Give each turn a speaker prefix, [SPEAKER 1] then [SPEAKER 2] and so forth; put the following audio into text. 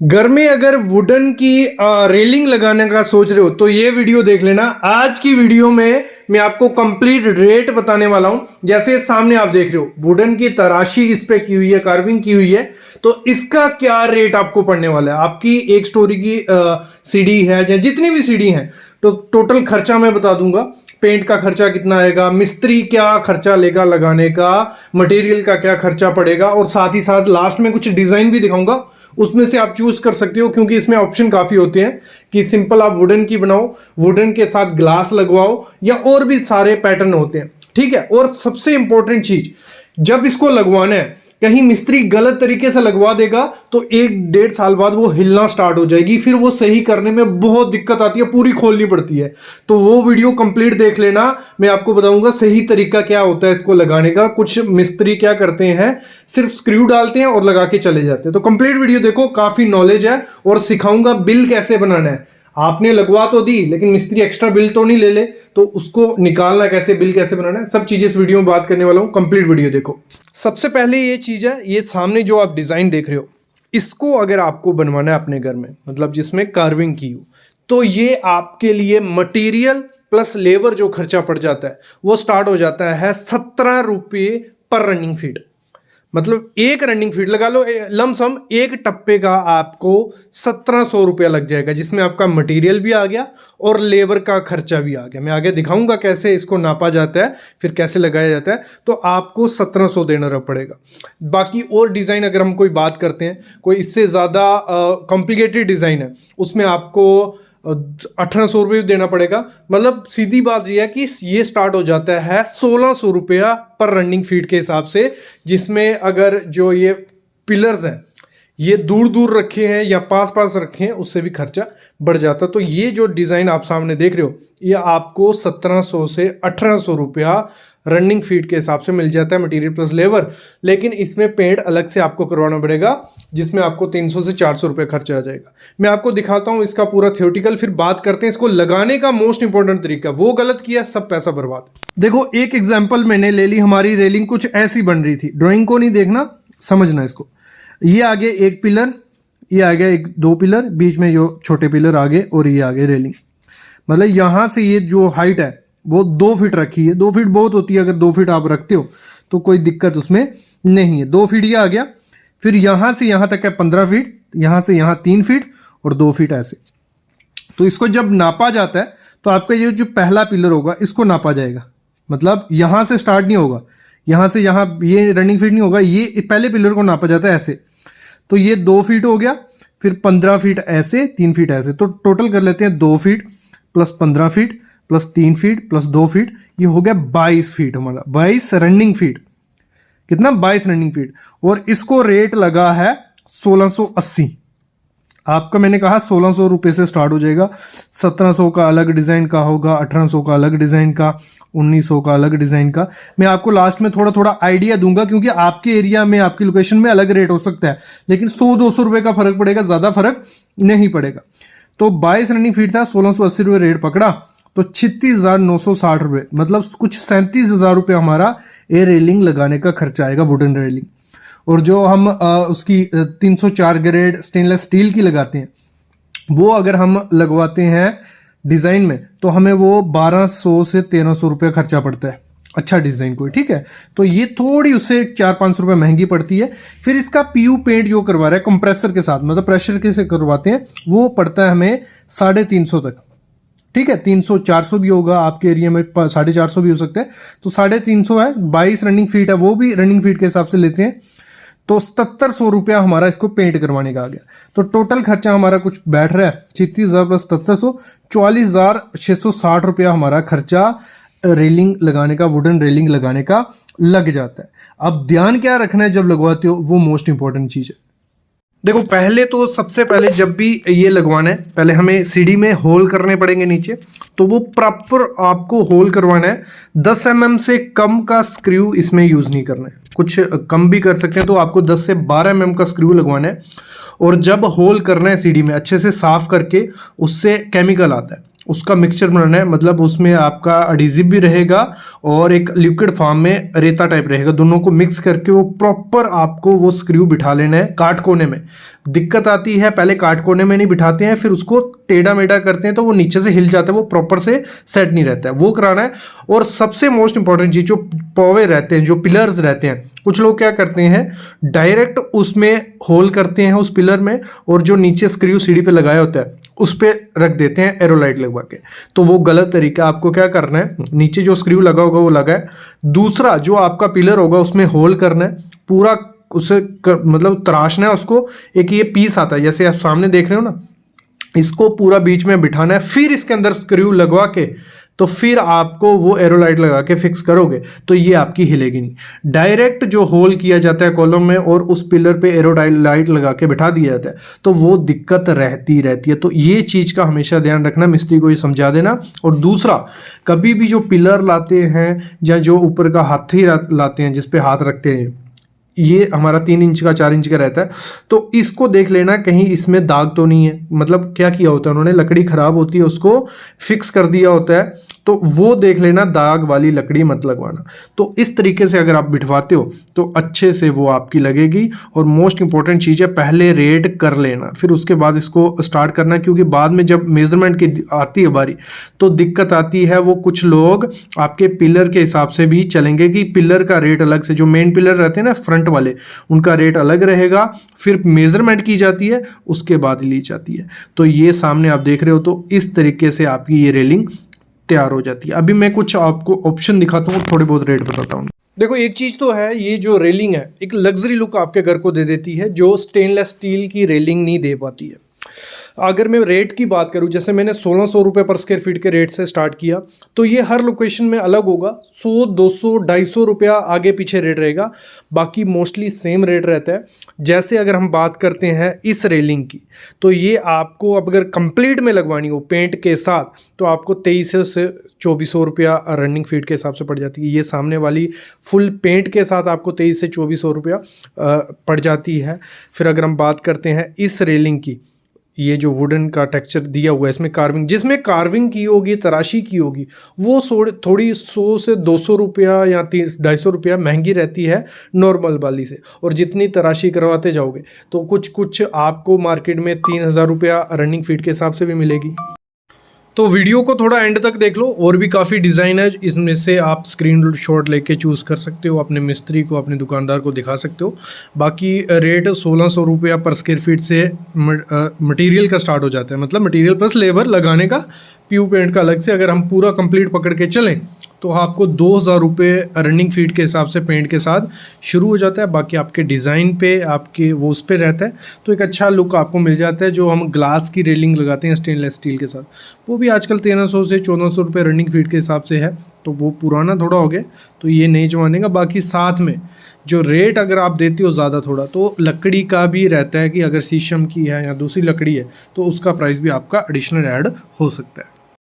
[SPEAKER 1] घर में अगर वुडन की रेलिंग लगाने का सोच रहे हो तो ये वीडियो देख लेना। आज की वीडियो में मैं आपको कंप्लीट रेट बताने वाला हूं। जैसे सामने आप देख रहे हो वुडन की तराशी इस पे की हुई है, कार्विंग की हुई है, तो इसका क्या रेट आपको पड़ने वाला है। आपकी एक स्टोरी की सीढ़ी है या जितनी भी सीढ़ी है तो टोटल खर्चा मैं बता दूंगा। पेंट का खर्चा कितना आएगा, मिस्त्री क्या खर्चा लेगा लगाने का, मटेरियल का क्या खर्चा पड़ेगा, और साथ ही साथ लास्ट में कुछ डिजाइन भी दिखाऊंगा। उसमें से आप चूज कर सकते हो क्योंकि इसमें ऑप्शन काफी होते हैं कि सिंपल आप वुडन की बनाओ, वुडन के साथ ग्लास लगवाओ, या और भी सारे पैटर्न होते हैं। ठीक है। और सबसे इंपॉर्टेंट चीज, जब इसको लगवाना है कहीं मिस्त्री गलत तरीके से लगवा देगा तो 1-1.5 साल बाद वो हिलना स्टार्ट हो जाएगी, फिर वो सही करने में बहुत दिक्कत आती है, पूरी खोलनी पड़ती है। तो वो वीडियो कंप्लीट देख लेना, मैं आपको बताऊंगा सही तरीका क्या होता है इसको लगाने का। कुछ मिस्त्री क्या करते हैं, सिर्फ स्क्रू डालते हैं और लगा के चले जाते हैं। तो कंप्लीट वीडियो देखो, काफी नॉलेज है और सिखाऊंगा बिल कैसे बनाना है। आपने लगवा तो दी लेकिन मिस्त्री एक्स्ट्रा बिल तो नहीं ले ले, तो उसको निकालना कैसे, बिल कैसे बनाना है, सब चीजें इस वीडियो में बात करने वाला हूं। कंप्लीट वीडियो देखो। सबसे पहले ये चीज है, ये सामने जो आप डिजाइन देख रहे हो, इसको अगर आपको बनवाना है अपने घर में, मतलब जिसमें कार्विंग की हो, तो ये आपके लिए मटेरियल प्लस लेबर जो खर्चा पड़ जाता है वो स्टार्ट हो जाता है 17 रुपये पर रनिंग फीट। मतलब एक रनिंग फीट लगा लो, लमसम एक टप्पे का आपको 1700 रुपया लग जाएगा, जिसमें आपका मटेरियल भी आ गया और लेबर का खर्चा भी आ गया। मैं आगे दिखाऊंगा कैसे इसको नापा जाता है, फिर कैसे लगाया जाता है। तो आपको 1700 देना पड़ेगा। बाकी और डिज़ाइन अगर हम कोई बात करते हैं, कोई इससे ज़्यादा कॉम्प्लिकेटेड डिज़ाइन है, उसमें आपको 1800 रुपये देना पड़ेगा। मतलब सीधी बात यह है कि ये स्टार्ट हो जाता है 1600 रुपया पर रनिंग फीट के हिसाब से, जिसमें अगर जो ये पिलर्स हैं ये दूर दूर रखे हैं या पास पास रखे हैं उससे भी खर्चा बढ़ जाता। तो ये जो डिज़ाइन आप सामने देख रहे हो, ये आपको 1700 से 1800 रुपया रनिंग फीट के हिसाब से मिल जाता है, मटेरियल प्लस लेबर। लेकिन इसमें पेंट अलग से आपको करवाना पड़ेगा, जिसमें आपको 300 से 400 रुपये खर्चा आ जाएगा। मैं आपको दिखाता हूँ इसका पूरा थ्योरेटिकल, फिर बात करते हैं इसको लगाने का मोस्ट इंपॉर्टेंट तरीका। वो गलत किया, सब पैसा बर्बाद। देखो एक एग्जाम्पल मैंने ले ली, हमारी रेलिंग कुछ ऐसी बन रही थी। ड्राइंग को नहीं देखना, समझना इसको। ये आगे एक पिलर, ये आगे एक 2 पिलर, बीच में जो छोटे पिलर आगे, और ये आगे रेलिंग। मतलब यहां से ये जो हाइट है वो 2 फीट रखी है। 2 फीट बहुत होती है, अगर 2 फीट आप रखते हो तो कोई दिक्कत उसमें नहीं है। 2 फीट ये आ गया, फिर यहां से यहां तक है 15 फीट, यहां से यहां 3 फीट और 2 फीट ऐसे। तो इसको जब नापा जाता है तो आपका ये जो पहला पिलर होगा इसको नापा जाएगा। मतलब यहां से स्टार्ट नहीं होगा, यहां से यहां ये रनिंग फीट नहीं होगा, ये पहले पिलर को नापा जाता है ऐसे। तो ये 2 फीट हो गया, फिर 15 फीट ऐसे, 3 फीट ऐसे। तो टोटल कर लेते हैं 2 feet plus 15 feet plus 3 feet plus 2 feet, ये हो गया 22 फीट हमारा। 22 रनिंग फीट, कितना, 22 रनिंग फीट। और इसको रेट लगा है 1680। आपका मैंने कहा 1600 रुपये से स्टार्ट हो जाएगा। 1700 का अलग डिजाइन का होगा, 1800 का अलग डिजाइन का, 1900 का अलग डिजाइन का। मैं आपको लास्ट में थोड़ा थोड़ा आइडिया दूंगा क्योंकि आपके एरिया में, आपकी लोकेशन में अलग रेट हो सकता है, लेकिन 100-200 रुपये का फर्क पड़ेगा, ज्यादा फर्क नहीं पड़ेगा। तो 22 रनिंग फीट था, 1680 रुपये रेट पकड़ा, तो 36,960 रुपये, मतलब कुछ 37,000 रुपये हमारा ये रेलिंग लगाने का खर्चा आएगा, वुडन रेलिंग। और जो हम उसकी 304 ग्रेड स्टेनलेस स्टील की लगाते हैं, वो अगर हम लगवाते हैं डिजाइन में तो हमें वो 1200 से 1300 रुपये खर्चा पड़ता है, अच्छा डिजाइन कोई। ठीक है। तो ये थोड़ी उससे 400-500 रुपये महंगी पड़ती है। फिर इसका पीयू पेंट जो करवा रहा है कंप्रेसर के साथ, मतलब प्रेशर के से करवाते हैं, वो पड़ता है हमें 350 तक। ठीक है। 300-400 भी होगा, आपके एरिया में 450 भी हो सकता है। तो 350 है, 22 रनिंग फीट है, वो भी रनिंग फीट के हिसाब से लेते हैं। तो 7700 रुपया हमारा इसको पेंट करवाने का आ गया। तो टोटल खर्चा हमारा कुछ बैठ रहा है 36,000 प्लस 7700, 44,660 रुपया हमारा खर्चा रेलिंग लगाने का, वुडन रेलिंग लगाने का लग जाता है। अब ध्यान क्या रखना है जब लगवाते हो, वो मोस्ट इंपॉर्टेंट चीज है। देखो पहले तो सबसे पहले जब भी ये लगवाना है, पहले हमें सीढ़ी में होल करने पड़ेंगे नीचे, तो वो प्रॉपर आपको होल करवाना है। 10 mm से कम का स्क्रू इसमें यूज नहीं करना है, कुछ कम भी कर सकते हैं, तो आपको 10 से 12 mm का स्क्रू लगवाना है। और जब होल करना है सीढ़ी में अच्छे से साफ करके, उससे केमिकल आता है, उसका मिक्सचर बनाना है, मतलब उसमें आपका एडिजिव भी रहेगा और एक लिक्विड फॉर्म में रेता टाइप रहेगा, दोनों को मिक्स करके वो प्रॉपर आपको वो स्क्रू बिठा लेना है काट कोने में। दिक्कत आती है पहले काट कोने में नहीं बिठाते हैं, फिर उसको टेढ़ा मेढ़ा करते हैं तो वो नीचे से हिल जाता है, वो प्रॉपर से सेट नहीं रहता है, वो कराना है। और सबसे मोस्ट इंपॉर्टेंट चीज, जो पौवे रहते हैं, जो पिलर्स रहते हैं, कुछ लोग क्या करते हैं डायरेक्ट उसमें होल करते हैं उस पिलर में, और जो नीचे स्क्रू सीढ़ी पे लगाया होता है उस पे रख देते हैं एरोलाइट लगवा के। तो वो गलत तरीका। आपको क्या करना है, नीचे जो स्क्रू लगा होगा वो लगा है, दूसरा जो आपका पिलर होगा उसमें होल करना है, पूरा उसे मतलब तराशना है उसको। एक ये पीस आता है जैसे आप सामने देख रहे हो ना, इसको पूरा बीच में बिठाना है, फिर इसके अंदर स्क्रू लगवा के तो फिर आपको वो एरोलाइट लगा के फिक्स करोगे तो ये आपकी हिलेगी नहीं। डायरेक्ट जो होल किया जाता है कॉलम में और उस पिलर पे एरोलाइट लगा के बिठा दिया जाता है तो वो दिक्कत रहती है। तो ये चीज़ का हमेशा ध्यान रखना, मिस्त्री को ये समझा देना। और दूसरा, कभी भी जो पिलर लाते हैं या जो ऊपर का हाथी लाते हैं जिस पे हाथ रखते हैं, ये हमारा 3 इंच का 4 इंच का रहता है, तो इसको देख लेना कहीं इसमें दाग तो नहीं है। मतलब क्या किया होता है उन्होंने, लकड़ी ख़राब होती है उसको फिक्स कर दिया होता है, तो वो देख लेना, दाग वाली लकड़ी मत लगवाना। तो इस तरीके से अगर आप बिठवाते हो तो अच्छे से वो आपकी लगेगी। और मोस्ट इंपॉर्टेंट चीज़ है, पहले रेट कर लेना फिर उसके बाद इसको स्टार्ट करना, क्योंकि बाद में जब मेजरमेंट की आती है बारी तो दिक्कत आती है। वो कुछ लोग आपके पिलर के हिसाब से भी चलेंगे कि पिलर का रेट अलग से, जो मेन पिलर रहते हैं ना फ्रंट वाले, उनका रेट अलग रहेगा, फिर मेजरमेंट की जाती है उसके बाद ली जाती है। तो ये सामने आप देख रहे हो, तो इस तरीके से आपकी ये रेलिंग तैयार हो जाती है। अभी मैं कुछ आपको ऑप्शन दिखाता हूँ, थोड़े बहुत रेट बताता हूँ। देखो एक चीज़ तो है, ये जो रेलिंग है एक लग्जरी लुक आपके घर को दे देती है, जो स्टेनलेस स्टील की रेलिंग नहीं दे पाती है। अगर मैं रेट की बात करूं, जैसे मैंने 1600 रुपये पर स्क्वायर फीट के रेट से स्टार्ट किया, तो ये हर लोकेशन में अलग होगा, 100, 200, 250 रुपया आगे पीछे रेट रहेगा, बाकी मोस्टली सेम रेट रहता है। जैसे अगर हम बात करते हैं इस रेलिंग की, तो ये आपको अब अगर कंप्लीट में लगवानी हो पेंट के साथ तो आपको 2300 से 2400 रुपया रनिंग फीट के हिसाब से पड़ जाती है। ये सामने वाली फुल पेंट के साथ आपको 2300 से 2400 रुपया पड़ जाती है। फिर अगर हम बात करते हैं इस रेलिंग की, ये जो वुडन का टेक्सचर दिया हुआ है, इसमें कार्विंग, जिसमें कार्विंग की होगी, तराशी की होगी, वो थोड़ी 100 से 200 रुपया या 250 रुपया महंगी रहती है नॉर्मल वाली से। और जितनी तराशी करवाते जाओगे तो कुछ आपको मार्केट में 3000 रुपया रनिंग फीट के हिसाब से भी मिलेगी। तो वीडियो को थोड़ा एंड तक देख लो, और भी काफ़ी डिज़ाइन है, इसमें से आप स्क्रीन शॉट लेके चूज़ कर सकते हो, अपने मिस्त्री को, अपने दुकानदार को दिखा सकते हो। बाकी रेट 1600 रुपया पर स्क्वायर फीट से मटेरियल का स्टार्ट हो जाता है, मतलब मटेरियल प्लस लेबर लगाने का, पीयू पेंट का अलग से। अगर हम पूरा कंप्लीट पकड़ के चलें तो आपको 2000 रुपये रनिंग फीट के हिसाब से पेंट के साथ शुरू हो जाता है। बाकी आपके डिज़ाइन पे, आपके वो उस पर रहता है, तो एक अच्छा लुक आपको मिल जाता है। जो हम ग्लास की रेलिंग लगाते हैं स्टेनलेस स्टील के साथ, वो भी आजकल 1300 से 1400 रुपये रनिंग फीट के हिसाब से है, तो वो पुराना थोड़ा हो गया, तो ये नए ज़माने का। बाकी साथ में जो रेट अगर आप देते हो ज़्यादा थोड़ा, तो लकड़ी का भी रहता है कि अगर शीशम की है या दूसरी लकड़ी है तो उसका प्राइस भी आपका एडिशनल ऐड हो सकता है।